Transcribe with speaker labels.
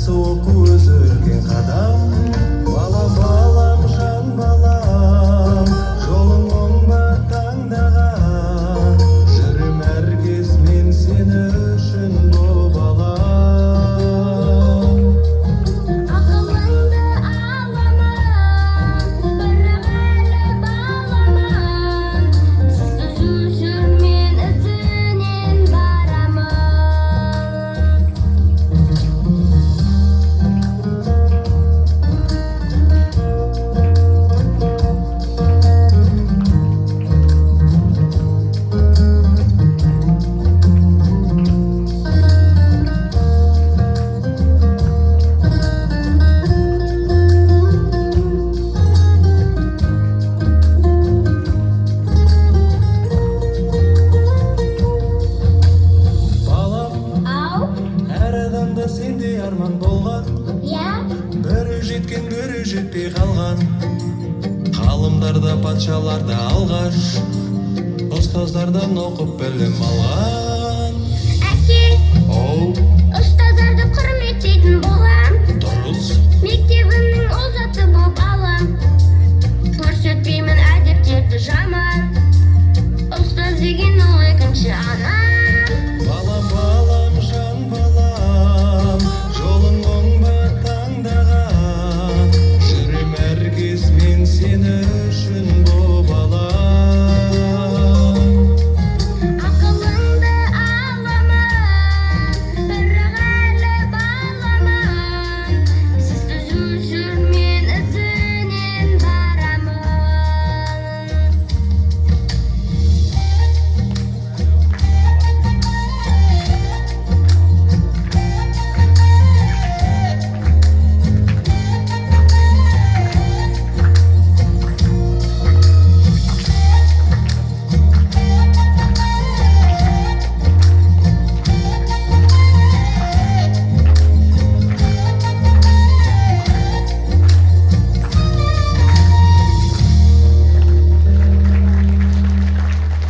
Speaker 1: жақсы оқу өзі үлкен қадам. Балам, балам, жан балам, жолың оңба таңдаған. Жүрем әр кез мен сені үшін бұл балам.
Speaker 2: Ақылыңды алама, бірақ әлі баламан. Сіз жүрмен ізінен барамын.
Speaker 1: Балам,
Speaker 2: Ау,
Speaker 1: әр адамда сендей арман болған.
Speaker 2: я,
Speaker 1: Бірі жеткен, бірі жетпей қалған. Ғалымдарда, патшаларда алғаш, ұстаздардан оқып білім алған.